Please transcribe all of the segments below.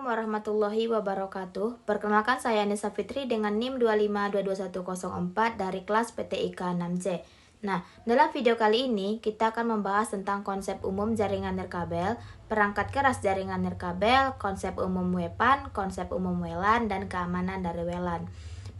Assalamualaikum warahmatullahi wabarakatuh. Perkenalkan saya Nisa Fitri dengan NIM 2522104 dari kelas PTIK 6C. Nah, dalam video kali ini kita akan membahas tentang konsep umum jaringan nirkabel, perangkat keras jaringan nirkabel, konsep umum WPAN, konsep umum WLAN, dan keamanan dari WLAN.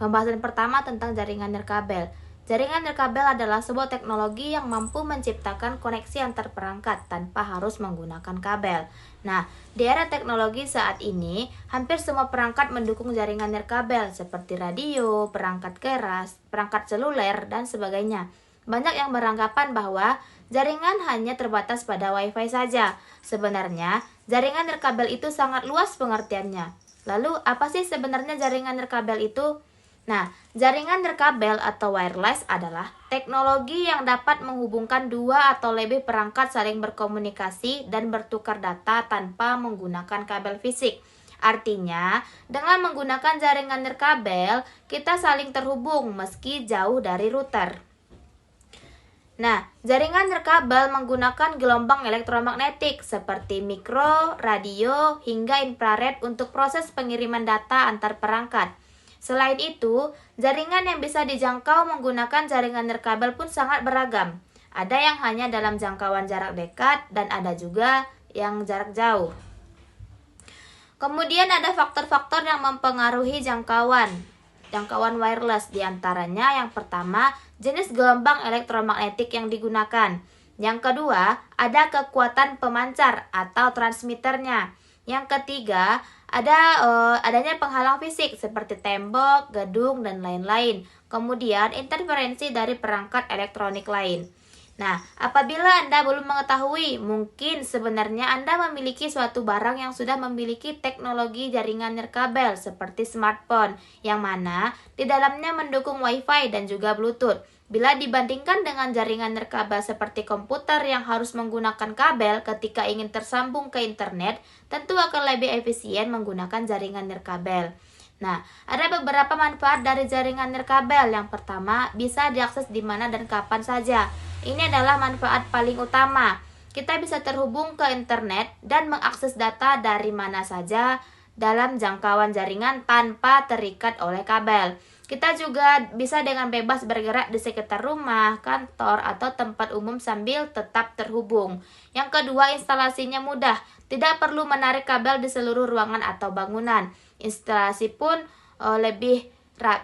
Pembahasan pertama tentang jaringan nirkabel. Jaringan nirkabel adalah sebuah teknologi yang mampu menciptakan koneksi antar perangkat tanpa harus menggunakan kabel. Nah, di era teknologi saat ini, hampir semua perangkat mendukung jaringan nirkabel seperti radio, perangkat keras, perangkat seluler, dan sebagainya. Banyak yang beranggapan bahwa jaringan hanya terbatas pada WiFi saja. Sebenarnya, jaringan nirkabel itu sangat luas pengertiannya. Lalu, apa sih sebenarnya jaringan nirkabel itu? Nah, jaringan nirkabel atau wireless adalah teknologi yang dapat menghubungkan dua atau lebih perangkat saling berkomunikasi dan bertukar data tanpa menggunakan kabel fisik. Artinya, dengan menggunakan jaringan nirkabel, kita saling terhubung meski jauh dari router. Nah, jaringan nirkabel menggunakan gelombang elektromagnetik seperti mikro, radio, hingga infrared untuk proses pengiriman data antar perangkat. Selain itu, jaringan yang bisa dijangkau menggunakan jaringan nirkabel pun sangat beragam. Ada yang hanya dalam jangkauan jarak dekat dan ada juga yang jarak jauh. Kemudian ada faktor-faktor yang mempengaruhi jangkauan wireless, diantaranya yang pertama, jenis gelombang elektromagnetik yang digunakan. Yang kedua, ada kekuatan pemancar atau transmitternya. Yang ketiga, adanya penghalang fisik seperti tembok, gedung, dan lain-lain. Kemudian, interferensi dari perangkat elektronik lain. Nah, apabila Anda belum mengetahui, mungkin sebenarnya Anda memiliki suatu barang yang sudah memiliki teknologi jaringan nirkabel seperti smartphone, yang mana di dalamnya mendukung WiFi dan juga Bluetooth. Bila dibandingkan dengan jaringan nirkabel seperti komputer yang harus menggunakan kabel ketika ingin tersambung ke internet, tentu akan lebih efisien menggunakan jaringan nirkabel. Nah, ada beberapa manfaat dari jaringan nirkabel. Yang pertama, bisa diakses di mana dan kapan saja. Ini adalah manfaat paling utama. Kita bisa terhubung ke internet dan mengakses data dari mana saja dalam jangkauan jaringan tanpa terikat oleh kabel. Kita juga bisa dengan bebas bergerak di sekitar rumah, kantor, atau tempat umum sambil tetap terhubung. Yang kedua, instalasinya mudah. Tidak perlu menarik kabel di seluruh ruangan atau bangunan. Instalasi pun lebih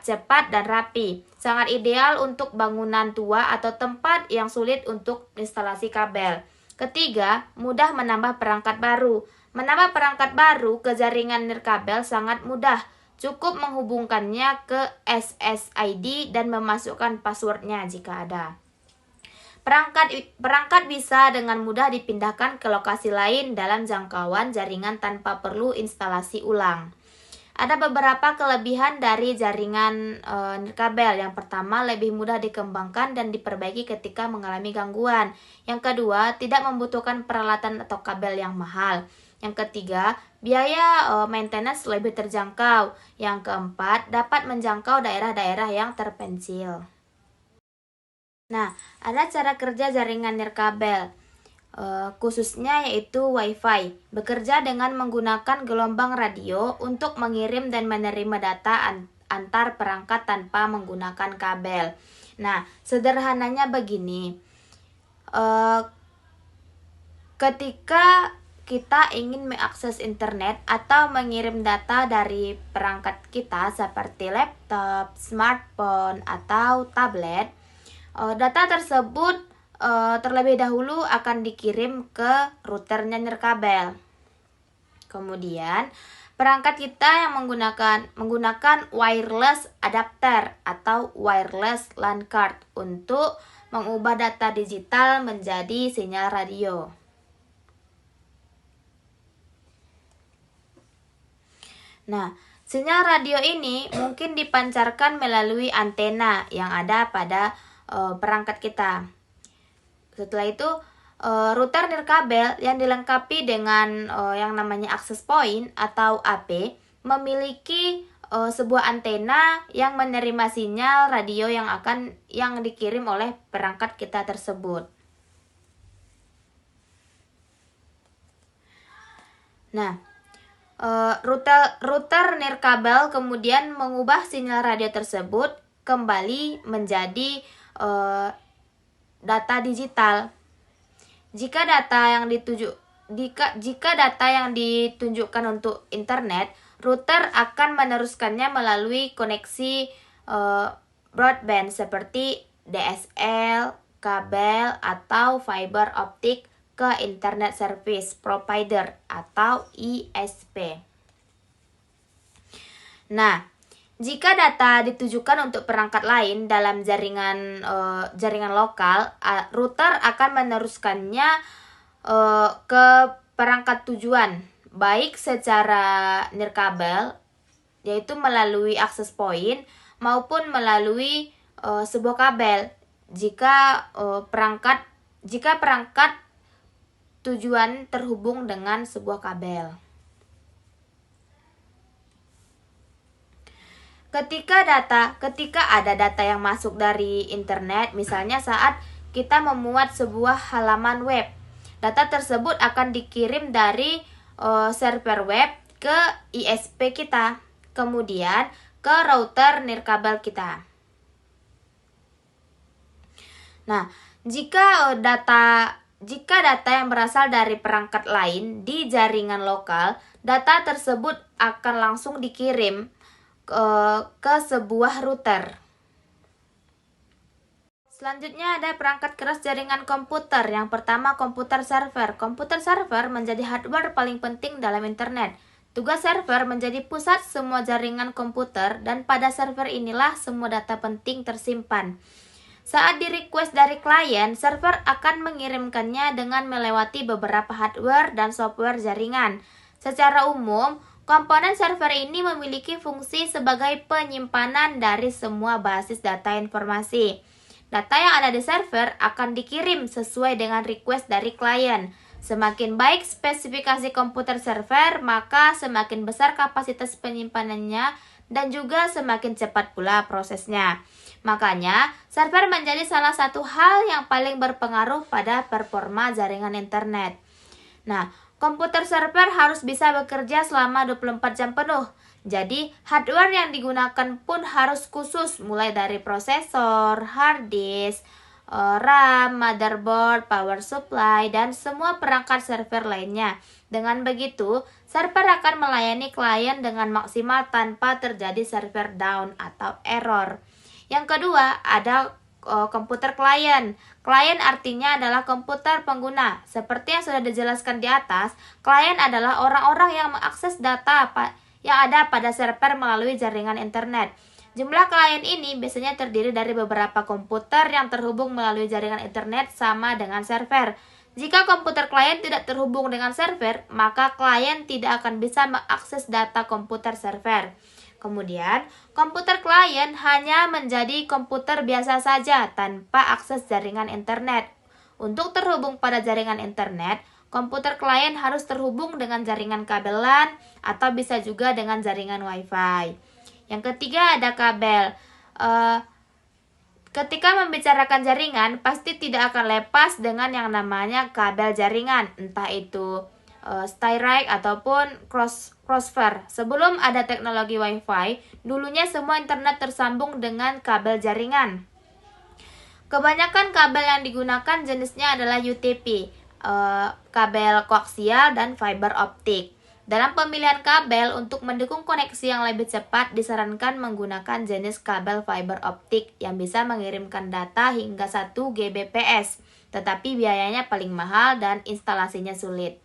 cepat dan rapi. Sangat ideal untuk bangunan tua atau tempat yang sulit untuk instalasi kabel. Ketiga, mudah menambah perangkat baru. Menambah perangkat baru ke jaringan nirkabel sangat mudah. Cukup menghubungkannya ke SSID dan memasukkan passwordnya jika ada. Perangkat bisa dengan mudah dipindahkan ke lokasi lain dalam jangkauan jaringan tanpa perlu instalasi ulang. Ada beberapa kelebihan dari jaringan nirkabel. Yang pertama, lebih mudah dikembangkan dan diperbaiki ketika mengalami gangguan. Yang kedua, tidak membutuhkan peralatan atau kabel yang mahal. Yang ketiga, biaya maintenance lebih terjangkau. Yang keempat, dapat menjangkau daerah-daerah yang terpencil. Nah, ada cara kerja jaringan nirkabel, khususnya yaitu WiFi. Bekerja dengan menggunakan gelombang radio untuk mengirim dan menerima data antar perangkat tanpa menggunakan kabel. Nah, sederhananya begini. Ketika kita ingin mengakses internet atau mengirim data dari perangkat kita seperti laptop, smartphone, atau tablet, data tersebut terlebih dahulu akan dikirim ke routernya nirkabel. Kemudian, perangkat kita yang menggunakan wireless adapter atau wireless LAN card untuk mengubah data digital menjadi sinyal radio. Nah, sinyal radio ini mungkin dipancarkan melalui antena yang ada pada perangkat kita. Setelah itu, router nirkabel yang dilengkapi dengan yang namanya access point atau AP memiliki sebuah antena yang menerima sinyal radio yang dikirim oleh perangkat kita tersebut. Nah, router nirkabel kemudian mengubah sinyal radio tersebut kembali menjadi data digital. Jika data yang ditunjukkan untuk internet, router akan meneruskannya melalui koneksi broadband seperti DSL, kabel, atau fiber optik ke Internet Service Provider atau ISP. Nah, jika data ditujukan untuk perangkat lain dalam jaringan lokal, router akan meneruskannya ke perangkat tujuan, baik secara nirkabel, yaitu melalui access point, maupun melalui sebuah kabel. Jika perangkat tujuan terhubung dengan sebuah kabel. Ketika ada data yang masuk dari internet, misalnya saat kita memuat sebuah halaman web, data tersebut akan dikirim dari server web ke ISP kita, kemudian ke router nirkabel kita. Nah, jika data yang berasal dari perangkat lain di jaringan lokal, data tersebut akan langsung dikirim ke sebuah router. Selanjutnya ada perangkat keras jaringan komputer. Yang pertama, komputer server. Komputer server menjadi hardware paling penting dalam internet. Tugas server menjadi pusat semua jaringan komputer, dan pada server inilah semua data penting tersimpan. Saat di-request dari klien, server akan mengirimkannya dengan melewati beberapa hardware dan software jaringan. Secara umum, komponen server ini memiliki fungsi sebagai penyimpanan dari semua basis data informasi. Data yang ada di server akan dikirim sesuai dengan request dari klien. Semakin baik spesifikasi komputer server, maka semakin besar kapasitas penyimpanannya dan juga semakin cepat pula prosesnya. Makanya, server menjadi salah satu hal yang paling berpengaruh pada performa jaringan internet. Nah, komputer server harus bisa bekerja selama 24 jam penuh. Jadi, hardware yang digunakan pun harus khusus, mulai dari prosesor, hard disk, RAM, motherboard, power supply, dan semua perangkat server lainnya. Dengan begitu, server akan melayani klien dengan maksimal tanpa terjadi server down atau error. Yang kedua, ada komputer klien. Klien artinya adalah komputer pengguna. Seperti yang sudah dijelaskan di atas, klien adalah orang-orang yang mengakses data yang ada pada server melalui jaringan internet. Jumlah klien ini biasanya terdiri dari beberapa komputer yang terhubung melalui jaringan internet sama dengan server. Jika komputer klien tidak terhubung dengan server, maka klien tidak akan bisa mengakses data komputer server. Kemudian, komputer klien hanya menjadi komputer biasa saja tanpa akses jaringan internet. Untuk terhubung pada jaringan internet, komputer klien harus terhubung dengan jaringan kabel LAN atau bisa juga dengan jaringan Wi-Fi. Yang ketiga ada kabel. Ketika membicarakan jaringan, pasti tidak akan lepas dengan yang namanya kabel jaringan, entah itu Styrite ataupun Crossfire. Sebelum ada teknologi Wi-Fi, dulunya semua internet tersambung dengan kabel jaringan. Kebanyakan kabel yang digunakan jenisnya adalah UTP, kabel koaksial dan fiber optik. Dalam pemilihan kabel untuk mendukung koneksi yang lebih cepat, disarankan menggunakan jenis kabel fiber optik yang bisa mengirimkan data hingga 1 Gbps, tetapi biayanya paling mahal dan instalasinya sulit.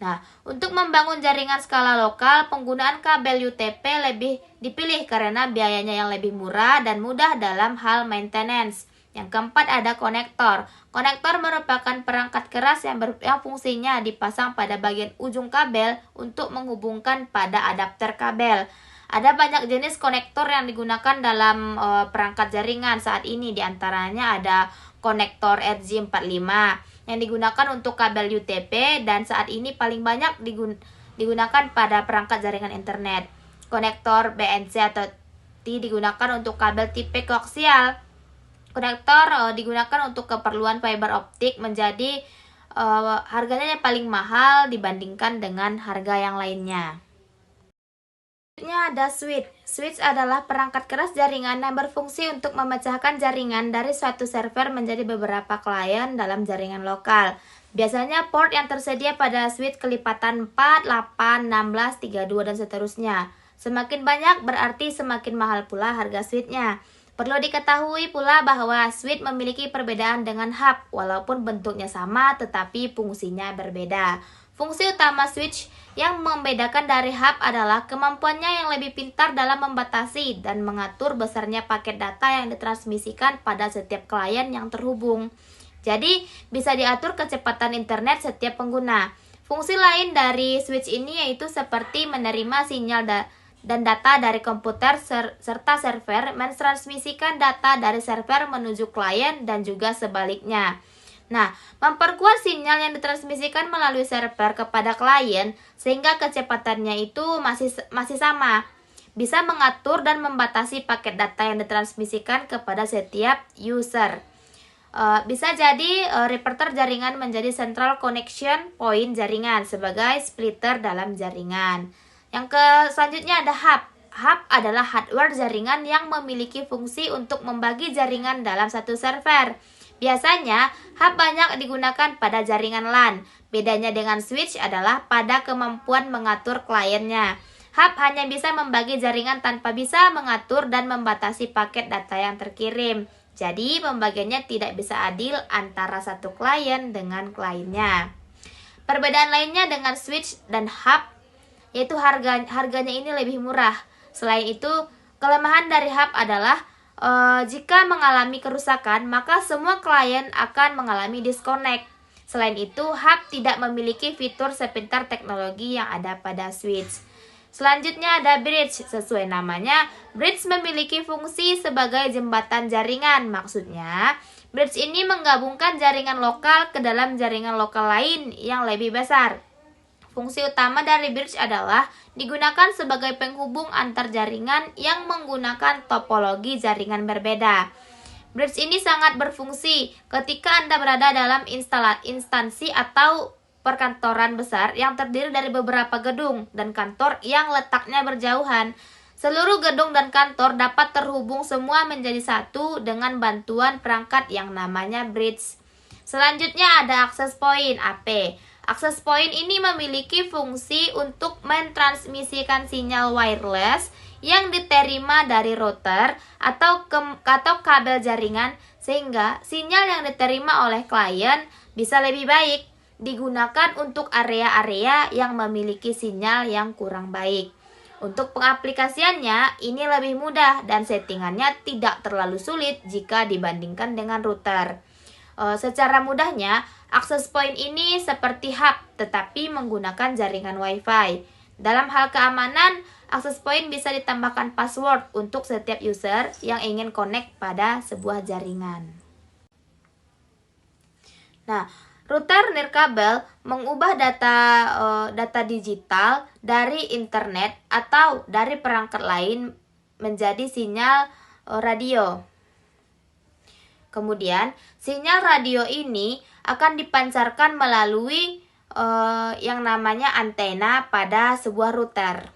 Nah, untuk membangun jaringan skala lokal, penggunaan kabel UTP lebih dipilih karena biayanya yang lebih murah dan mudah dalam hal maintenance. Yang keempat ada konektor. Konektor merupakan perangkat keras yang fungsinya dipasang pada bagian ujung kabel untuk menghubungkan pada adapter kabel. Ada banyak jenis konektor yang digunakan dalam perangkat jaringan saat ini. Di antaranya ada konektor RJ45 yang digunakan untuk kabel UTP dan saat ini paling banyak digunakan pada perangkat jaringan internet. Konektor BNC atau T digunakan untuk kabel tipe koaksial. Konektor digunakan untuk keperluan fiber optik, harganya yang paling mahal dibandingkan dengan harga yang lainnya. Selanjutnya ada switch. Switch adalah perangkat keras jaringan yang berfungsi untuk memecahkan jaringan dari suatu server menjadi beberapa klien dalam jaringan lokal. Biasanya port yang tersedia pada switch kelipatan 4, 8, 16, 32, dan seterusnya. Semakin banyak berarti semakin mahal pula harga switchnya. Perlu diketahui pula bahwa switch memiliki perbedaan dengan hub, walaupun bentuknya sama tetapi fungsinya berbeda. Fungsi utama switch yang membedakan dari hub adalah kemampuannya yang lebih pintar dalam membatasi dan mengatur besarnya paket data yang ditransmisikan pada setiap klien yang terhubung. Jadi, bisa diatur kecepatan internet setiap pengguna. Fungsi lain dari switch ini yaitu seperti menerima sinyal dan data dari komputer serta server, mentransmisikan data dari server menuju klien dan juga sebaliknya. Nah, memperkuat sinyal yang ditransmisikan melalui server kepada klien sehingga kecepatannya itu masih sama. Bisa mengatur dan membatasi paket data yang ditransmisikan kepada setiap user. Bisa jadi repeater jaringan menjadi central connection point jaringan sebagai splitter dalam jaringan. Yang selanjutnya ada hub. Hub adalah hardware jaringan yang memiliki fungsi untuk membagi jaringan dalam satu server. Biasanya, hub banyak digunakan pada jaringan LAN. Bedanya dengan switch adalah pada kemampuan mengatur kliennya. Hub hanya bisa membagi jaringan tanpa bisa mengatur dan membatasi paket data yang terkirim. Jadi, pembagiannya tidak bisa adil antara satu klien dengan kliennya. Perbedaan lainnya dengan switch dan hub, yaitu harganya ini lebih murah. Selain itu, kelemahan dari hub adalah jika mengalami kerusakan, maka semua klien akan mengalami disconnect. Selain itu, hub tidak memiliki fitur sepintar teknologi yang ada pada switch. Selanjutnya ada bridge. Sesuai namanya, bridge memiliki fungsi sebagai jembatan jaringan. Maksudnya, bridge ini menggabungkan jaringan lokal ke dalam jaringan lokal lain yang lebih besar. Fungsi utama dari bridge adalah digunakan sebagai penghubung antar jaringan yang menggunakan topologi jaringan berbeda. Bridge ini sangat berfungsi ketika Anda berada dalam instansi atau perkantoran besar yang terdiri dari beberapa gedung dan kantor yang letaknya berjauhan. Seluruh gedung dan kantor dapat terhubung semua menjadi satu dengan bantuan perangkat yang namanya bridge. Selanjutnya ada access point (AP). Access point ini memiliki fungsi untuk mentransmisikan sinyal wireless yang diterima dari router atau kabel jaringan sehingga sinyal yang diterima oleh klien bisa lebih baik digunakan untuk area-area yang memiliki sinyal yang kurang baik. Untuk pengaplikasiannya ini lebih mudah dan settingannya tidak terlalu sulit jika dibandingkan dengan router. Secara mudahnya, access point ini seperti hub tetapi menggunakan jaringan Wi-Fi. Dalam hal keamanan, access point bisa ditambahkan password untuk setiap user yang ingin connect pada sebuah jaringan. Nah, router nirkabel mengubah data digital dari internet atau dari perangkat lain menjadi sinyal radio. Kemudian, sinyal radio ini akan dipancarkan melalui yang namanya antena pada sebuah router.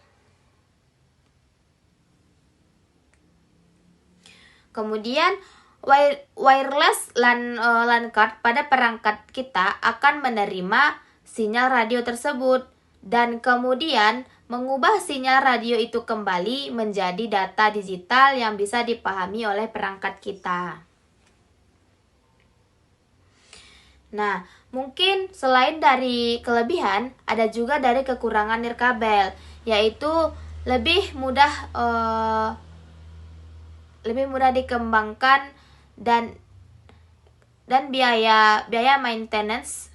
Kemudian, wireless LAN card pada perangkat kita akan menerima sinyal radio tersebut dan kemudian mengubah sinyal radio itu kembali menjadi data digital yang bisa dipahami oleh perangkat kita. Nah, mungkin selain dari kelebihan, ada juga dari kekurangan nirkabel, yaitu lebih mudah dikembangkan dan biaya maintenance.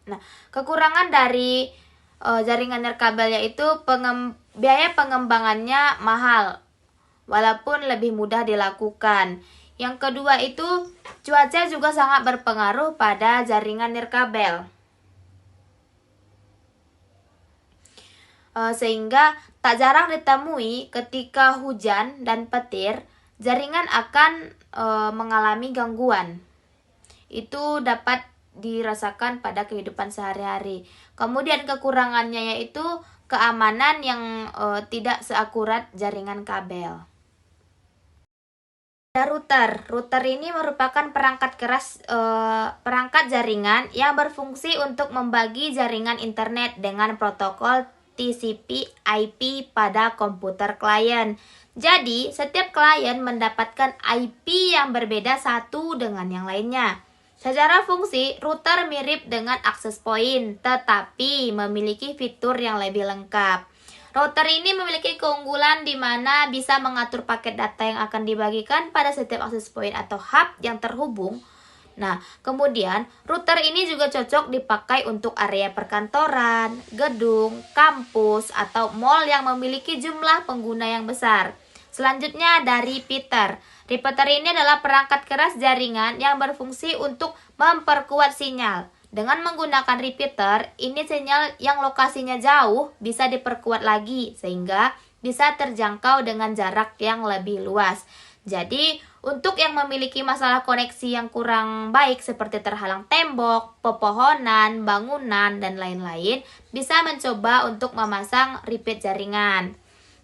Nah, kekurangan dari jaringan nirkabel yaitu biaya pengembangannya mahal, walaupun lebih mudah dilakukan. Yang kedua itu cuaca juga sangat berpengaruh pada jaringan nirkabel. Sehingga tak jarang ditemui ketika hujan dan petir, jaringan akan mengalami gangguan. Itu dapat dirasakan pada kehidupan sehari-hari. Kemudian kekurangannya yaitu keamanan yang tidak seakurat jaringan kabel. Ada router. Router ini merupakan perangkat jaringan yang berfungsi untuk membagi jaringan internet dengan protokol TCP/IP pada komputer klien. Jadi, setiap klien mendapatkan IP yang berbeda satu dengan yang lainnya. Secara fungsi, router mirip dengan access point, tetapi memiliki fitur yang lebih lengkap. Router ini memiliki keunggulan di mana bisa mengatur paket data yang akan dibagikan pada setiap access point atau hub yang terhubung. Nah, kemudian router ini juga cocok dipakai untuk area perkantoran, gedung, kampus, atau mall yang memiliki jumlah pengguna yang besar. Selanjutnya ada repeater. Repeater ini adalah perangkat keras jaringan yang berfungsi untuk memperkuat sinyal. Dengan menggunakan repeater, ini sinyal yang lokasinya jauh bisa diperkuat lagi sehingga bisa terjangkau dengan jarak yang lebih luas. Jadi, untuk yang memiliki masalah koneksi yang kurang baik seperti terhalang tembok, pepohonan, bangunan, dan lain-lain, bisa mencoba untuk memasang repeat jaringan.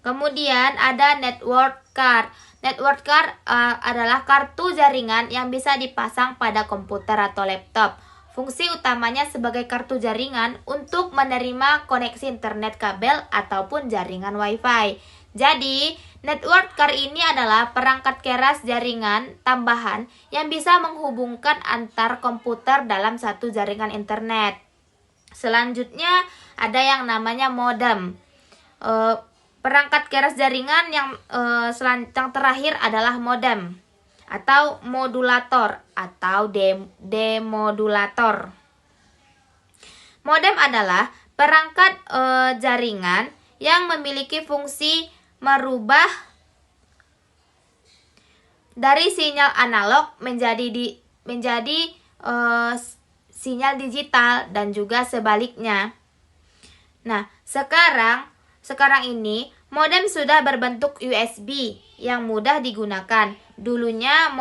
Kemudian ada network card. Network card adalah kartu jaringan yang bisa dipasang pada komputer atau laptop. Fungsi utamanya sebagai kartu jaringan untuk menerima koneksi internet kabel ataupun jaringan WiFi. Jadi, network card ini adalah perangkat keras jaringan tambahan yang bisa menghubungkan antar komputer dalam satu jaringan internet. Selanjutnya ada yang namanya modem. Perangkat keras jaringan yang terakhir adalah modem atau modulator atau demodulator. Modem adalah perangkat jaringan yang memiliki fungsi merubah dari sinyal analog menjadi sinyal digital dan juga sebaliknya. Nah, sekarang ini modem sudah berbentuk USB yang mudah digunakan. Dulunya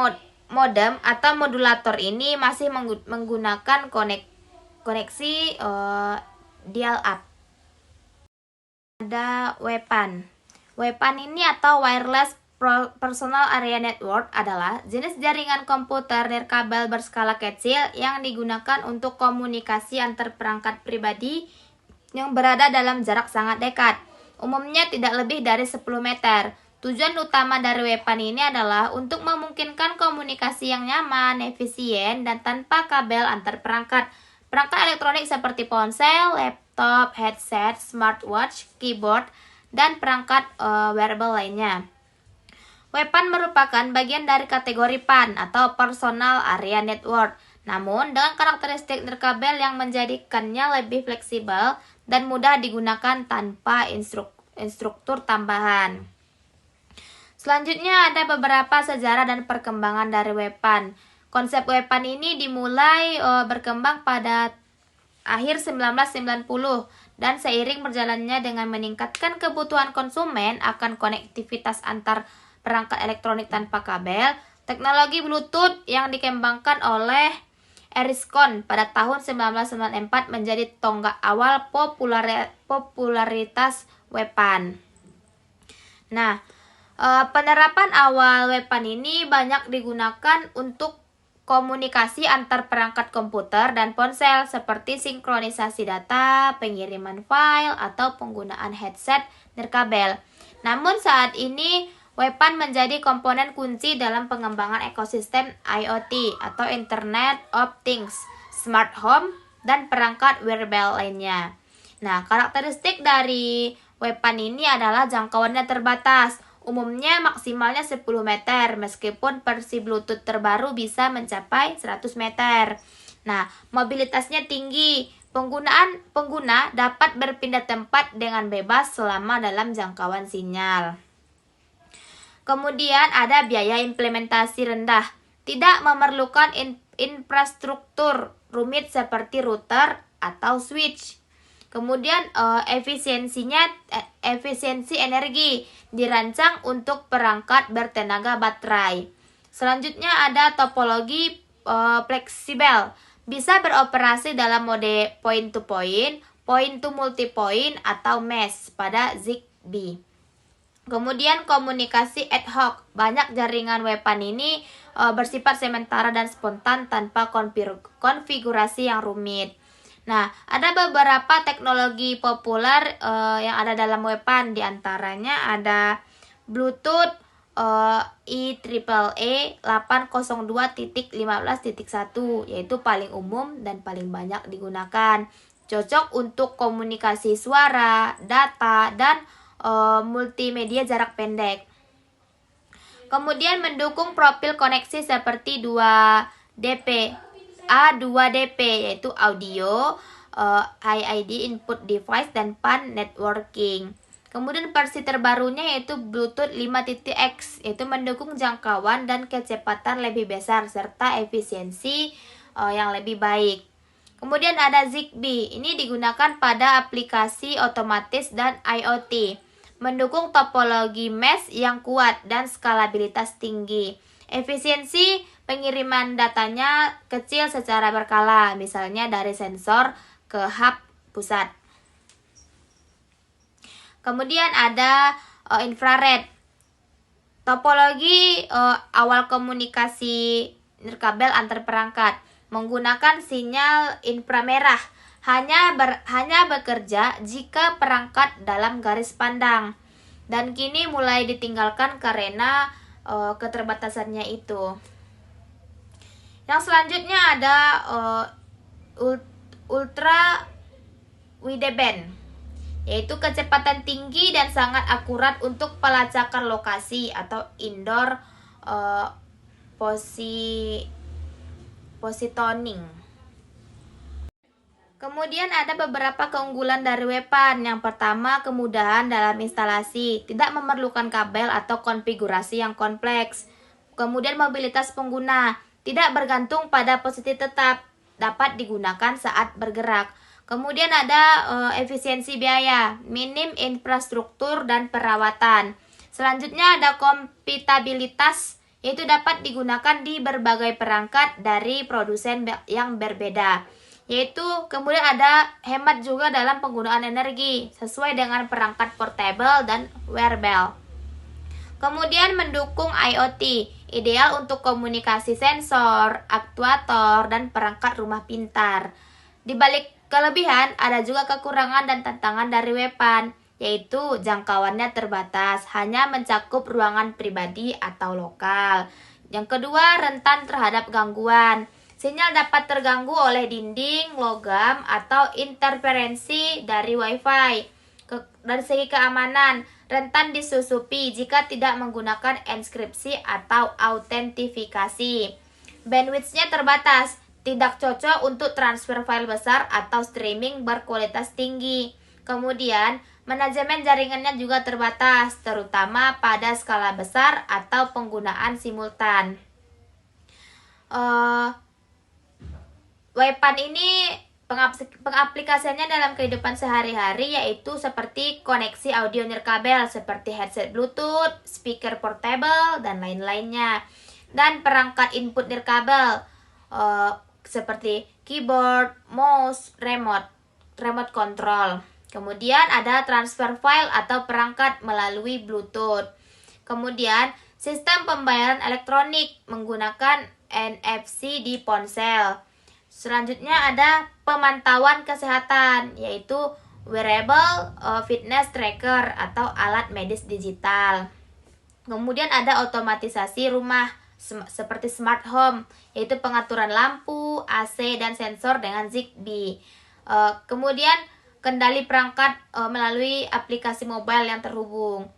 modem atau modulator ini masih menggunakan koneksi dial-up. Ada WPAN. WPAN ini atau Wireless Personal Area Network adalah jenis jaringan komputer nirkabel berskala kecil yang digunakan untuk komunikasi antar perangkat pribadi yang berada dalam jarak sangat dekat. Umumnya tidak lebih dari 10 meter. Tujuan utama dari WPAN ini adalah untuk memungkinkan komunikasi yang nyaman, efisien, dan tanpa kabel antar perangkat. Perangkat elektronik seperti ponsel, laptop, headset, smartwatch, keyboard, dan perangkat wearable lainnya. WPAN merupakan bagian dari kategori PAN atau Personal Area Network. Namun, dengan karakteristik nirkabel yang menjadikannya lebih fleksibel dan mudah digunakan tanpa instruktur tambahan. Selanjutnya ada beberapa sejarah dan perkembangan dari WPAN. Konsep WPAN ini dimulai berkembang pada akhir 1990 dan seiring berjalannya dengan meningkatkan kebutuhan konsumen akan konektivitas antar perangkat elektronik tanpa kabel, teknologi Bluetooth yang dikembangkan oleh Ericsson pada tahun 1994 menjadi tonggak awal popularitas WPAN. Nah, penerapan awal WPAN ini banyak digunakan untuk komunikasi antar perangkat komputer dan ponsel seperti sinkronisasi data, pengiriman file, atau penggunaan headset nirkabel. Namun saat ini WPAN menjadi komponen kunci dalam pengembangan ekosistem IoT atau Internet of Things, smart home, dan perangkat wearable lainnya. Nah, karakteristik dari WPAN ini adalah jangkauannya terbatas. Umumnya maksimalnya 10 meter, meskipun versi Bluetooth terbaru bisa mencapai 100 meter. Nah, mobilitasnya tinggi. Pengguna dapat berpindah tempat dengan bebas selama dalam jangkauan sinyal. Kemudian ada biaya implementasi rendah. Tidak memerlukan infrastruktur rumit seperti router atau switch. Kemudian efisiensi energi dirancang untuk perangkat bertenaga baterai. Selanjutnya ada topologi fleksibel. Bisa beroperasi dalam mode point to multipoint atau mesh pada ZigBee. Kemudian komunikasi ad hoc. Banyak jaringan WPAN ini bersifat sementara dan spontan tanpa konfigurasi yang rumit. Nah, ada beberapa teknologi populer yang ada dalam WPAN. Di antaranya ada Bluetooth IEEE 802.15.1, yaitu paling umum dan paling banyak digunakan. Cocok untuk komunikasi suara, data, dan multimedia jarak pendek. Kemudian mendukung profil koneksi seperti 2DP, A2DP, yaitu audio, IID input device, dan PAN networking. Kemudian versi terbarunya yaitu Bluetooth 5.x, yaitu mendukung jangkauan dan kecepatan lebih besar serta efisiensi yang lebih baik. Kemudian ada ZigBee, ini digunakan pada aplikasi otomatis dan IoT. Mendukung topologi mesh yang kuat dan skalabilitas tinggi. Efisiensi pengiriman datanya kecil secara berkala, misalnya dari sensor ke hub pusat. Kemudian ada infrared. Topologi awal komunikasi nirkabel antar perangkat menggunakan sinyal inframerah. Hanya bekerja jika perangkat dalam garis pandang, dan kini mulai ditinggalkan karena keterbatasannya itu. Yang selanjutnya ada ultra wideband, yaitu kecepatan tinggi dan sangat akurat untuk pelacakan lokasi atau indoor positioning. Kemudian ada beberapa keunggulan dari WPAN. Yang pertama, kemudahan dalam instalasi, tidak memerlukan kabel atau konfigurasi yang kompleks. Kemudian mobilitas pengguna, tidak bergantung pada posisi tetap, dapat digunakan saat bergerak. Kemudian ada efisiensi biaya, minim infrastruktur dan perawatan. Selanjutnya ada kompatibilitas, yaitu dapat digunakan di berbagai perangkat dari produsen yang berbeda. Yaitu kemudian ada hemat juga dalam penggunaan energi sesuai dengan perangkat portable dan wearable. Kemudian mendukung IoT, ideal untuk komunikasi sensor, aktuator, dan perangkat rumah pintar. Di balik kelebihan ada juga kekurangan dan tantangan dari WPAN, yaitu jangkauannya terbatas, hanya mencakup ruangan pribadi atau lokal. Yang kedua, rentan terhadap gangguan. Sinyal dapat terganggu oleh dinding, logam, atau interferensi dari Wi-Fi. Dari segi keamanan, rentan disusupi jika tidak menggunakan enkripsi atau autentifikasi. Bandwidth-nya terbatas, tidak cocok untuk transfer file besar atau streaming berkualitas tinggi. Kemudian, manajemen jaringannya juga terbatas, terutama pada skala besar atau penggunaan simultan. WPAN ini pengaplikasiannya dalam kehidupan sehari-hari yaitu seperti koneksi audio nirkabel seperti headset Bluetooth, speaker portable, dan lain-lainnya. Dan perangkat input nirkabel seperti keyboard, mouse, remote control. Kemudian ada transfer file atau perangkat melalui Bluetooth. Kemudian sistem pembayaran elektronik menggunakan NFC di ponsel. Selanjutnya ada pemantauan kesehatan, yaitu wearable fitness tracker atau alat medis digital. Kemudian ada otomatisasi rumah seperti smart home, yaitu pengaturan lampu, AC, dan sensor dengan ZigBee. Kemudian kendali perangkat melalui aplikasi mobile yang terhubung.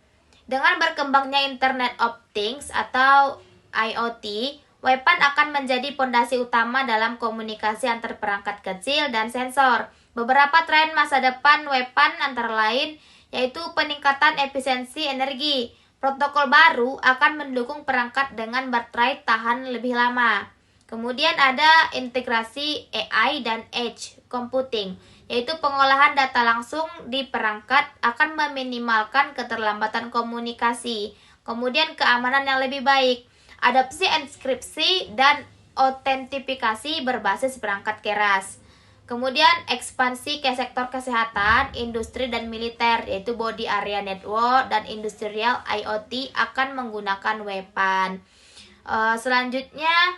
Dengan berkembangnya Internet of Things atau IoT, WPAN akan menjadi pondasi utama dalam komunikasi antar perangkat kecil dan sensor. Beberapa tren masa depan WPAN antara lain yaitu peningkatan efisiensi energi. Protokol baru akan mendukung perangkat dengan baterai tahan lebih lama. Kemudian ada integrasi AI dan edge computing, yaitu pengolahan data langsung di perangkat akan meminimalkan keterlambatan komunikasi. Kemudian keamanan yang lebih baik. Adopsi enkripsi dan autentifikasi berbasis perangkat keras. Kemudian ekspansi ke sektor kesehatan, industri dan militer, yaitu body area network dan industrial IoT akan menggunakan WPAN. Selanjutnya,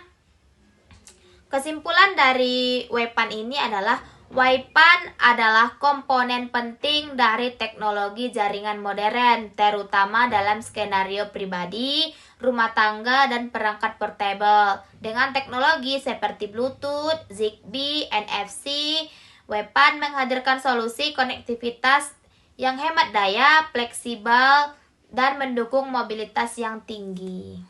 kesimpulan dari WPAN ini adalah WPAN adalah komponen penting dari teknologi jaringan modern, terutama dalam skenario pribadi, rumah tangga, dan perangkat portable. Dengan teknologi seperti Bluetooth, Zigbee, NFC, WPAN menghadirkan solusi konektivitas yang hemat daya, fleksibel, dan mendukung mobilitas yang tinggi.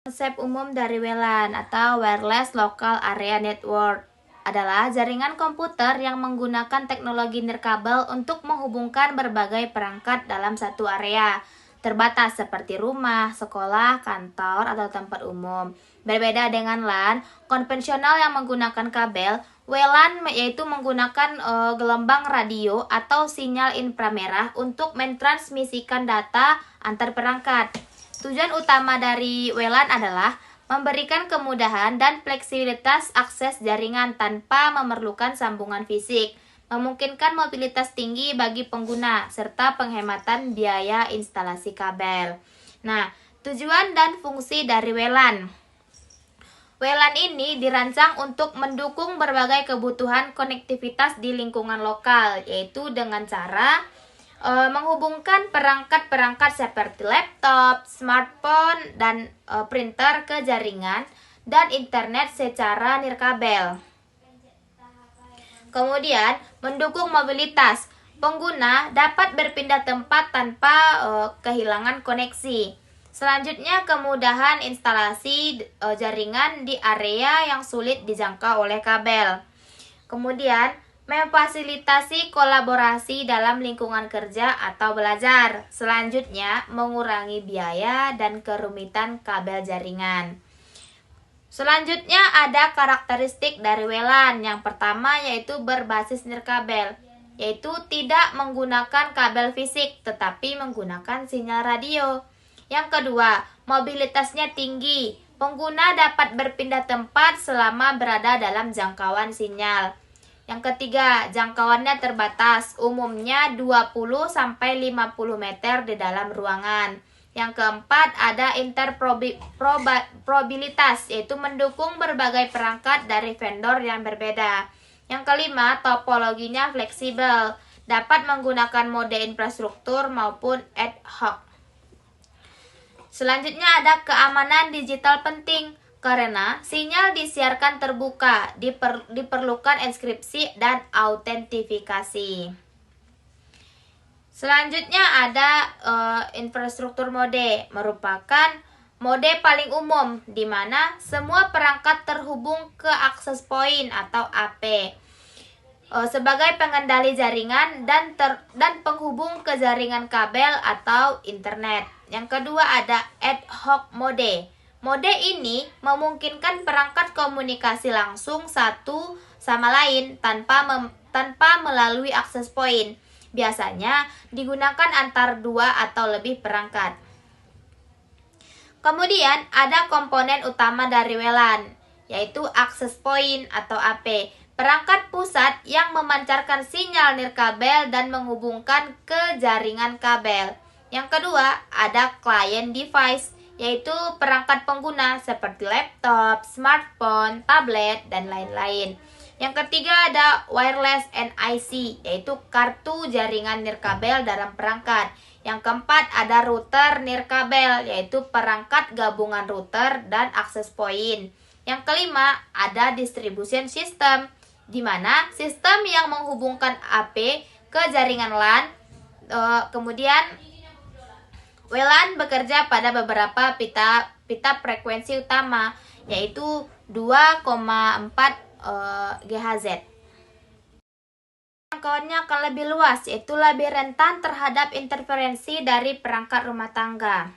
Konsep umum dari WLAN atau Wireless Local Area Network adalah jaringan komputer yang menggunakan teknologi nirkabel untuk menghubungkan berbagai perangkat dalam satu area terbatas seperti rumah, sekolah, kantor, atau tempat umum. Berbeda dengan LAN konvensional yang menggunakan kabel, WLAN yaitu menggunakan gelombang radio atau sinyal inframerah untuk mentransmisikan data antar perangkat. Tujuan utama dari WLAN adalah memberikan kemudahan dan fleksibilitas akses jaringan tanpa memerlukan sambungan fisik, memungkinkan mobilitas tinggi bagi pengguna, serta penghematan biaya instalasi kabel. Nah, tujuan dan fungsi dari WLAN. WLAN ini dirancang untuk mendukung berbagai kebutuhan konektivitas di lingkungan lokal, yaitu dengan cara menghubungkan perangkat-perangkat seperti laptop, smartphone, dan printer ke jaringan dan internet secara nirkabel. Kemudian, mendukung mobilitas. Pengguna dapat berpindah tempat tanpa kehilangan koneksi. Selanjutnya, kemudahan instalasi jaringan di area yang sulit dijangkau oleh kabel. Kemudian, memfasilitasi kolaborasi dalam lingkungan kerja atau belajar. Selanjutnya, mengurangi biaya dan kerumitan kabel jaringan. Selanjutnya, ada karakteristik dari WLAN. Yang pertama yaitu berbasis nirkabel, yaitu tidak menggunakan kabel fisik tetapi menggunakan sinyal radio. Yang kedua, mobilitasnya tinggi. Pengguna dapat berpindah tempat selama berada dalam jangkauan sinyal. Yang ketiga, jangkauannya terbatas, umumnya 20-50 meter di dalam ruangan. Yang keempat, ada interoperabilitas, yaitu mendukung berbagai perangkat dari vendor yang berbeda. Yang kelima, topologinya fleksibel, dapat menggunakan mode infrastruktur maupun ad hoc. Selanjutnya ada keamanan digital penting. Karena sinyal disiarkan terbuka, diperlukan enkripsi dan autentifikasi. Selanjutnya ada infrastruktur mode, merupakan mode paling umum di mana semua perangkat terhubung ke access point atau AP sebagai pengendali jaringan dan penghubung ke jaringan kabel atau internet. Yang kedua ada ad hoc mode. Mode ini memungkinkan perangkat komunikasi langsung satu sama lain tanpa melalui access point. Biasanya digunakan antar dua atau lebih perangkat. Kemudian ada komponen utama dari WLAN, yaitu access point atau AP. Perangkat pusat yang memancarkan sinyal nirkabel dan menghubungkan ke jaringan kabel. Yang kedua ada client device, yaitu perangkat pengguna seperti laptop, smartphone, tablet, dan lain-lain. Yang ketiga ada wireless NIC, yaitu kartu jaringan nirkabel dalam perangkat. Yang keempat ada router nirkabel, yaitu perangkat gabungan router dan access point. Yang kelima ada distribution system, di mana sistem yang menghubungkan AP ke jaringan LAN. Kemudian WLAN bekerja pada beberapa pita frekuensi utama, yaitu 2,4 GHz. Jangkauannya akan lebih luas, yaitu lebih rentan terhadap interferensi dari perangkat rumah tangga.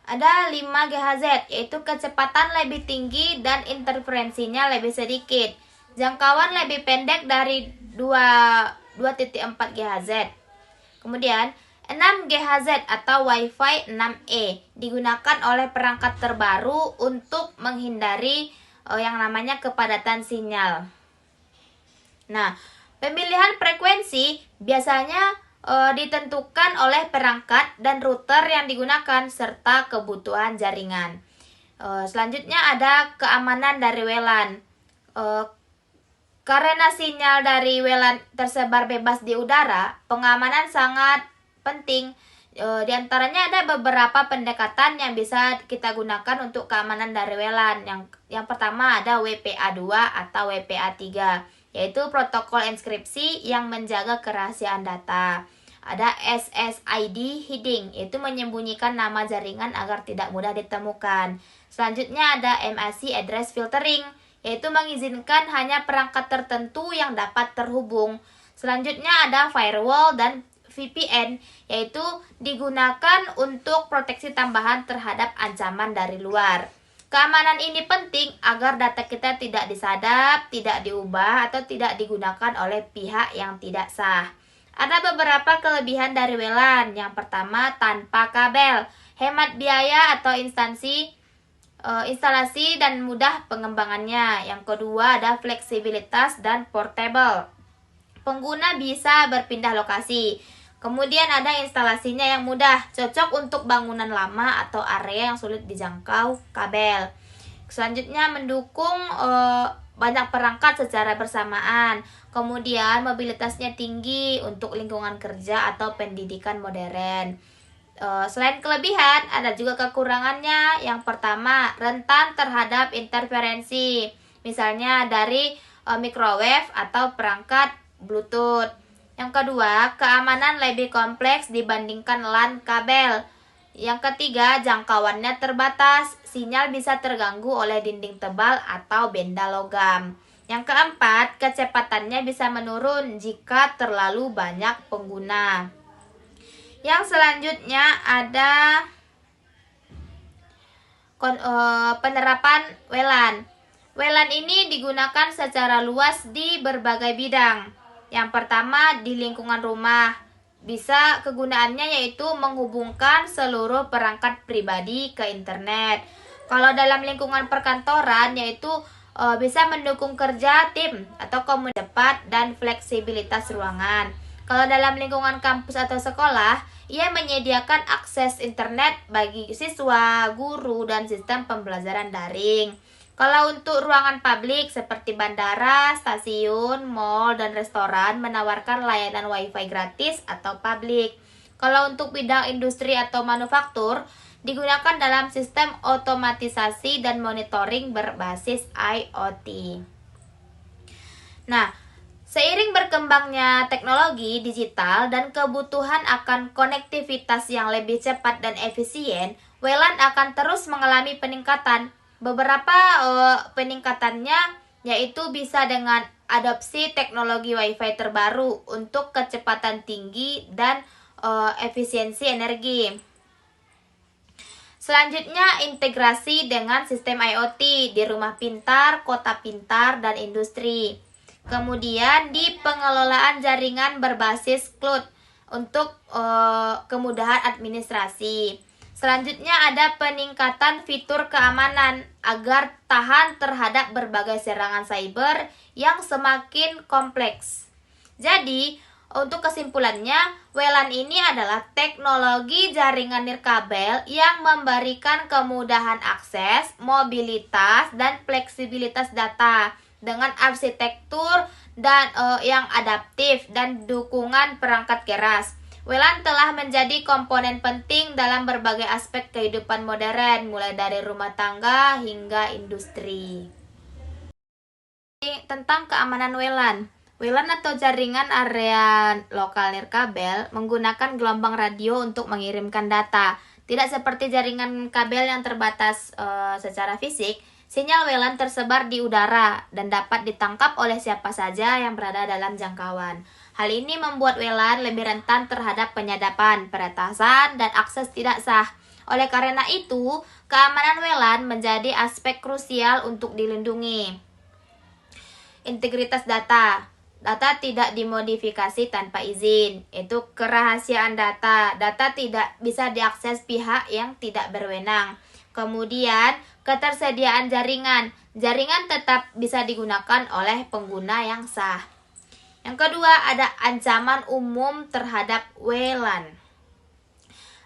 Ada 5 GHz, yaitu kecepatan lebih tinggi dan interferensinya lebih sedikit. Jangkauan lebih pendek dari 2,4 GHz. Kemudian, 6GHz atau Wi-Fi 6E digunakan oleh perangkat terbaru untuk menghindari yang namanya kepadatan sinyal. Nah, pemilihan frekuensi biasanya ditentukan oleh perangkat dan router yang digunakan serta kebutuhan jaringan. Selanjutnya ada keamanan dari WLAN. Karena sinyal dari WLAN tersebar bebas di udara, pengamanan sangat penting. Di antaranya ada beberapa pendekatan yang bisa kita gunakan untuk keamanan dari WLAN. Yang pertama ada WPA2 atau WPA3, yaitu protokol enkripsi yang menjaga kerahasiaan data. Ada SSID hiding, yaitu menyembunyikan nama jaringan agar tidak mudah ditemukan. Selanjutnya ada MAC address filtering, yaitu mengizinkan hanya perangkat tertentu yang dapat terhubung. Selanjutnya ada firewall dan VPN, yaitu digunakan untuk proteksi tambahan terhadap ancaman dari luar. Keamanan ini penting agar data kita tidak disadap, tidak diubah, atau tidak digunakan oleh pihak yang tidak sah. Ada beberapa kelebihan dari WLAN. Yang pertama, tanpa kabel, hemat biaya atau instalasi dan mudah pengembangannya. Yang kedua, ada fleksibilitas dan portable. Pengguna bisa berpindah lokasi. Kemudian ada instalasinya yang mudah, cocok untuk bangunan lama atau area yang sulit dijangkau kabel. Selanjutnya mendukung banyak perangkat secara bersamaan. Kemudian mobilitasnya tinggi untuk lingkungan kerja atau pendidikan modern. Selain kelebihan, ada juga kekurangannya. Yang pertama, rentan terhadap interferensi, misalnya dari microwave atau perangkat Bluetooth. Yang kedua, keamanan lebih kompleks dibandingkan LAN kabel. Yang ketiga, jangkauannya terbatas, sinyal bisa terganggu oleh dinding tebal atau benda logam. Yang keempat, kecepatannya bisa menurun jika terlalu banyak pengguna. Yang selanjutnya ada penerapan WLAN. WLAN ini digunakan secara luas di berbagai bidang. Yang pertama, di lingkungan rumah. Bisa kegunaannya yaitu menghubungkan seluruh perangkat pribadi ke internet. Kalau dalam lingkungan perkantoran, yaitu bisa mendukung kerja tim atau komunikasi cepat dan fleksibilitas ruangan. Kalau dalam lingkungan kampus atau sekolah, ia menyediakan akses internet bagi siswa, guru, dan sistem pembelajaran daring. Kalau untuk ruangan publik seperti bandara, stasiun, mal, dan restoran menawarkan layanan Wi-Fi gratis atau publik. Kalau untuk bidang industri atau manufaktur, digunakan dalam sistem otomatisasi dan monitoring berbasis IoT. Nah, seiring berkembangnya teknologi digital dan kebutuhan akan konektivitas yang lebih cepat dan efisien, WLAN akan terus mengalami peningkatan. Beberapa peningkatannya yaitu bisa dengan adopsi teknologi Wi-Fi terbaru untuk kecepatan tinggi dan efisiensi energi. Selanjutnya, integrasi dengan sistem IoT di rumah pintar, kota pintar, dan industri. Kemudian di pengelolaan jaringan berbasis cloud untuk kemudahan administrasi. Selanjutnya ada peningkatan fitur keamanan agar tahan terhadap berbagai serangan cyber yang semakin kompleks. Jadi, untuk kesimpulannya, WLAN ini adalah teknologi jaringan nirkabel yang memberikan kemudahan akses, mobilitas, dan fleksibilitas data dengan arsitektur dan yang adaptif dan dukungan perangkat keras. WLAN telah menjadi komponen penting dalam berbagai aspek kehidupan modern, mulai dari rumah tangga hingga industri. Tentang keamanan WLAN. WLAN atau jaringan area lokal nirkabel menggunakan gelombang radio untuk mengirimkan data. Tidak seperti jaringan kabel yang terbatas secara fisik, sinyal WLAN tersebar di udara dan dapat ditangkap oleh siapa saja yang berada dalam jangkauan. Hal ini membuat WLAN lebih rentan terhadap penyadapan, peretasan, dan akses tidak sah. Oleh karena itu, keamanan WLAN menjadi aspek krusial untuk dilindungi. Integritas data. data tidak dimodifikasi tanpa izin. Itu kerahasiaan data. Data tidak bisa diakses pihak yang tidak berwenang. Kemudian, ketersediaan jaringan. Jaringan tetap bisa digunakan oleh pengguna yang sah. Yang kedua, ada ancaman umum terhadap WLAN.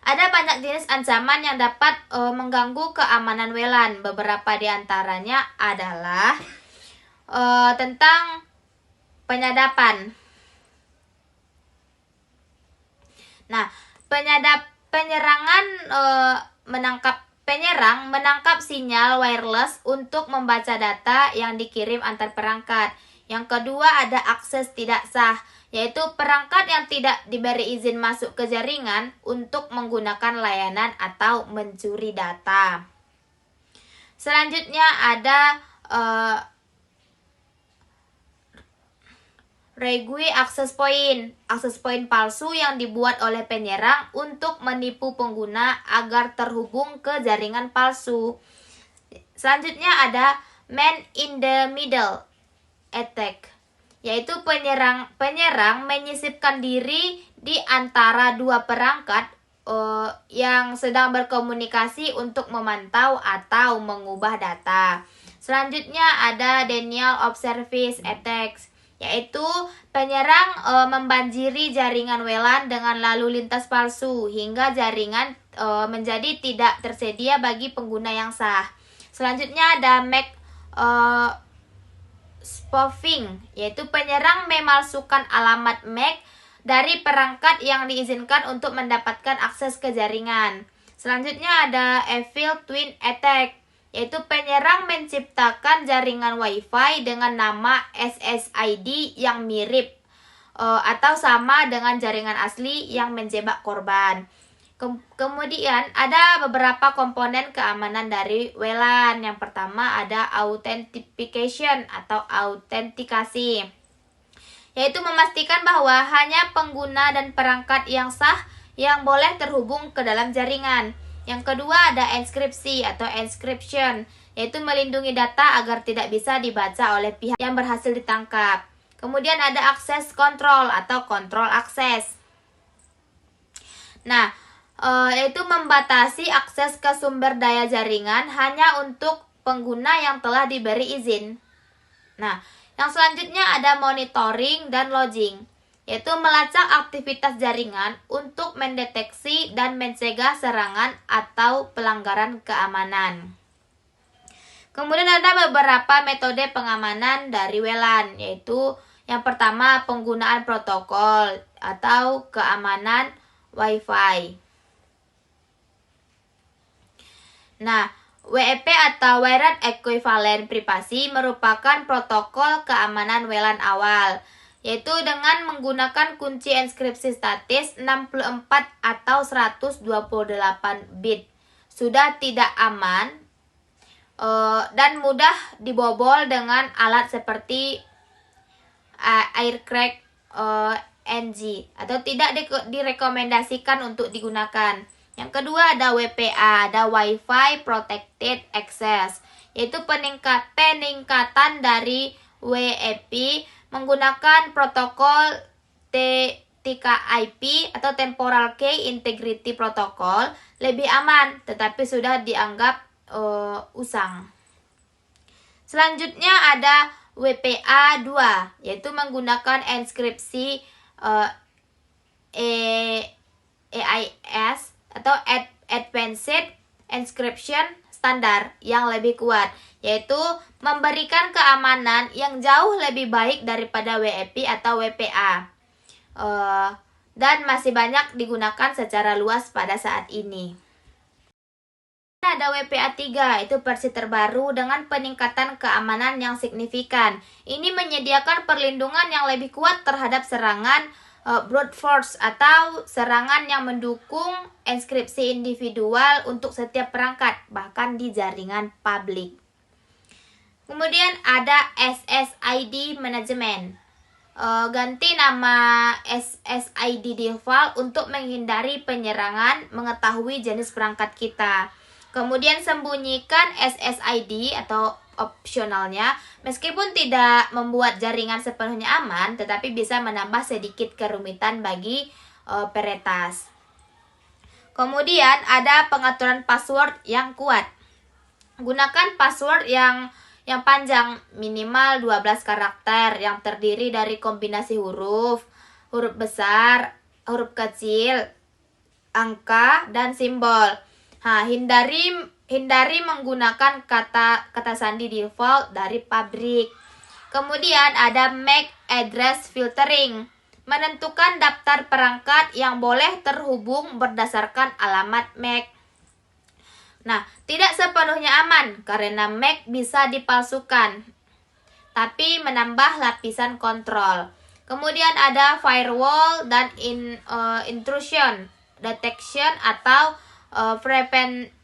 Ada banyak jenis ancaman yang dapat mengganggu keamanan WLAN. Beberapa di antaranya adalah tentang penyadapan. Nah, penyerang menangkap sinyal wireless untuk membaca data yang dikirim antar perangkat. Yang kedua ada akses tidak sah, yaitu perangkat yang tidak diberi izin masuk ke jaringan untuk menggunakan layanan atau mencuri data. Selanjutnya ada Regui access point. Access point palsu yang dibuat oleh penyerang untuk menipu pengguna agar terhubung ke jaringan palsu. Selanjutnya ada man in the middle attack, yaitu penyerang menyisipkan diri di antara dua perangkat yang sedang berkomunikasi untuk memantau atau mengubah data. Selanjutnya ada denial of service attacks, yaitu penyerang membanjiri jaringan WLAN dengan lalu lintas palsu hingga jaringan menjadi tidak tersedia bagi pengguna yang sah. Selanjutnya ada MAC spoofing, yaitu penyerang memalsukan alamat MAC dari perangkat yang diizinkan untuk mendapatkan akses ke jaringan. Selanjutnya ada evil twin attack, yaitu penyerang menciptakan jaringan WiFi dengan nama SSID yang mirip atau sama dengan jaringan asli yang menjebak korban. Kemudian ada beberapa komponen keamanan dari WLAN. Yang pertama ada authentication atau autentikasi, yaitu memastikan bahwa hanya pengguna dan perangkat yang sah yang boleh terhubung ke dalam jaringan. Yang kedua ada enkripsi atau encryption, yaitu melindungi data agar tidak bisa dibaca oleh pihak yang berhasil ditangkap. Kemudian ada access control atau kontrol akses. Nah, yaitu membatasi akses ke sumber daya jaringan hanya untuk pengguna yang telah diberi izin. Nah, yang selanjutnya ada monitoring dan logging, yaitu melacak aktivitas jaringan untuk mendeteksi dan mencegah serangan atau pelanggaran keamanan. Kemudian ada beberapa metode pengamanan dari WLAN, yaitu yang pertama penggunaan protokol atau keamanan WiFi. Nah, WEP atau Wired Equivalent Privacy merupakan protokol keamanan WLAN awal, yaitu dengan menggunakan kunci enskripsi statis 64 atau 128 bit. Sudah tidak aman dan mudah dibobol dengan alat seperti Aircrack NG atau tidak direkomendasikan untuk digunakan. Yang kedua ada WPA, ada Wi-Fi Protected Access, yaitu peningkatan dari WEP menggunakan protokol TCP atau Temporal Key Integrity Protocol lebih aman, tetapi sudah dianggap usang. Selanjutnya ada WPA 2, yaitu menggunakan enskripsi AIS atau Advanced Encryption Standard yang lebih kuat, yaitu memberikan keamanan yang jauh lebih baik daripada WEP atau WPA, dan masih banyak digunakan secara luas pada saat ini. Ada WPA 3, itu versi terbaru dengan peningkatan keamanan yang signifikan. Ini menyediakan perlindungan yang lebih kuat terhadap serangan brute force atau serangan yang mendukung enskripsi individual untuk setiap perangkat, bahkan di jaringan publik. Kemudian ada SSID Management. Ganti nama SSID default untuk menghindari penyerangan mengetahui jenis perangkat kita. Kemudian sembunyikan SSID atau opsionalnya, meskipun tidak membuat jaringan sepenuhnya aman, tetapi bisa menambah sedikit kerumitan bagi peretas. Kemudian ada pengaturan password yang kuat. Gunakan password yang panjang, minimal 12 karakter yang terdiri dari kombinasi huruf besar, huruf kecil, angka, dan simbol. Hindari menggunakan kata sandi default dari pabrik. Kemudian ada MAC address filtering. Menentukan daftar perangkat yang boleh terhubung berdasarkan alamat MAC. Nah, tidak sepenuhnya aman karena MAC bisa dipalsukan, tapi menambah lapisan kontrol. Kemudian ada firewall dan intrusion detection atau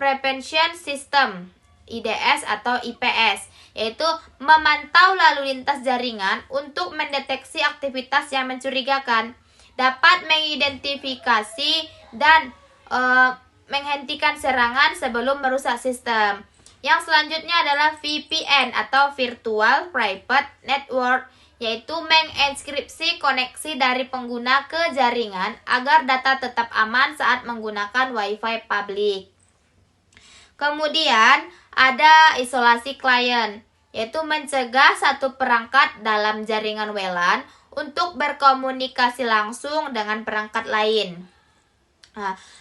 prevention system, IDS atau IPS, yaitu memantau lalu lintas jaringan untuk mendeteksi aktivitas yang mencurigakan, dapat mengidentifikasi dan menghentikan serangan sebelum merusak sistem. Yang selanjutnya adalah VPN atau Virtual Private Network, yaitu mengenkripsi koneksi dari pengguna ke jaringan agar data tetap aman saat menggunakan Wi-Fi publik. Kemudian ada isolasi klien, yaitu mencegah satu perangkat dalam jaringan WLAN untuk berkomunikasi langsung dengan perangkat lain.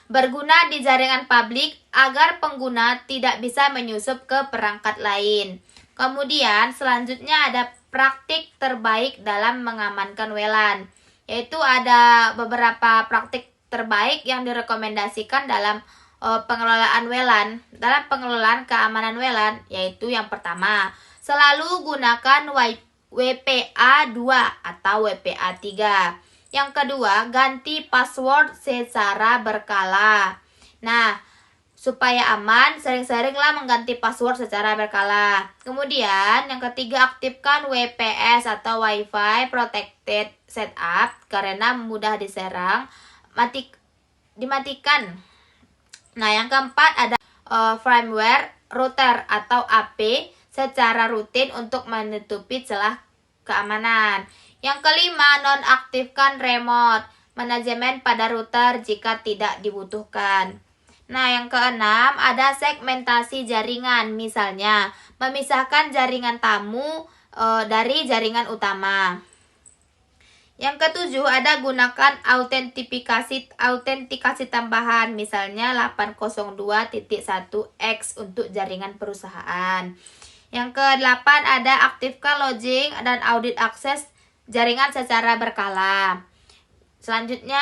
Berguna di jaringan publik agar pengguna tidak bisa menyusup ke perangkat lain. Kemudian selanjutnya ada praktik terbaik dalam mengamankan WLAN, yaitu ada beberapa praktik terbaik yang direkomendasikan dalam pengelolaan WLAN, dalam pengelolaan keamanan WLAN, yaitu yang pertama, selalu gunakan WPA 2 atau WPA 3. Yang kedua, ganti password secara berkala. Nah, supaya aman, sering-seringlah mengganti password secara berkala. Kemudian, yang ketiga, aktifkan WPS atau Wi-Fi Protected Setup karena mudah diserang, dimatikan. Nah, yang keempat ada firmware router atau AP secara rutin untuk menutupi celah keamanan. Yang kelima, nonaktifkan remote manajemen pada router jika tidak dibutuhkan. Nah, yang keenam ada segmentasi jaringan, misalnya memisahkan jaringan tamu dari jaringan utama. Yang ketujuh ada gunakan autentikasi tambahan, misalnya 802.1x untuk jaringan perusahaan. Yang kedelapan ada aktifkan logging dan audit akses jaringan secara berkala. Selanjutnya,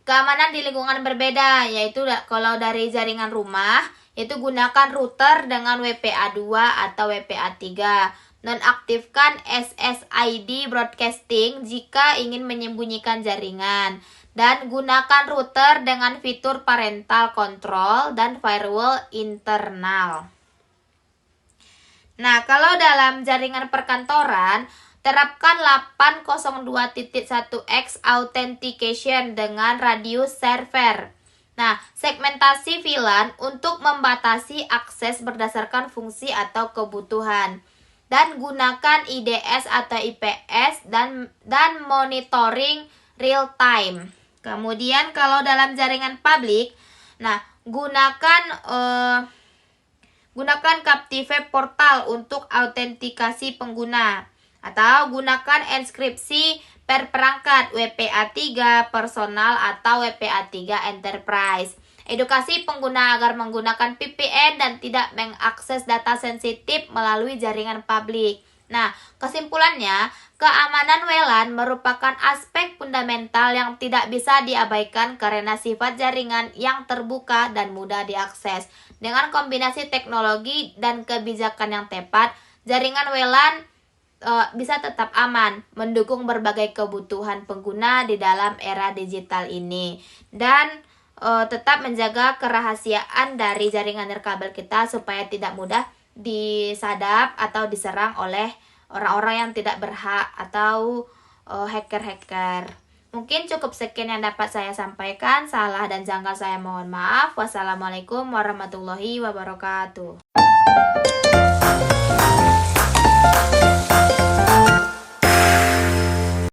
keamanan di lingkungan berbeda, yaitu kalau dari jaringan rumah, yaitu gunakan router dengan WPA 2 atau WPA 3. Nonaktifkan SSID broadcasting jika ingin menyembunyikan jaringan. Dan gunakan router dengan fitur parental control dan firewall internal. Nah, kalau dalam jaringan perkantoran, terapkan 802.1x authentication dengan radius server. Nah, segmentasi VLAN untuk membatasi akses berdasarkan fungsi atau kebutuhan. Dan gunakan IDS atau IPS dan monitoring real time. Kemudian kalau dalam jaringan publik, nah gunakan Captive Portal untuk autentikasi pengguna, atau gunakan enskripsi per perangkat WPA 3 personal atau WPA 3 enterprise. Edukasi pengguna agar menggunakan VPN dan tidak mengakses data sensitif melalui jaringan publik. Nah, kesimpulannya, keamanan WLAN merupakan aspek fundamental yang tidak bisa diabaikan karena sifat jaringan yang terbuka dan mudah diakses. Dengan kombinasi teknologi dan kebijakan yang tepat, jaringan WLAN bisa tetap aman, mendukung berbagai kebutuhan pengguna di dalam era digital ini, dan tetap menjaga kerahasiaan dari jaringan nirkabel kita supaya tidak mudah disadap atau diserang oleh orang-orang yang tidak berhak atau hacker-hacker. Mungkin cukup sekian yang dapat saya sampaikan. Salah dan janggal saya mohon maaf. Wassalamualaikum warahmatullahi wabarakatuh.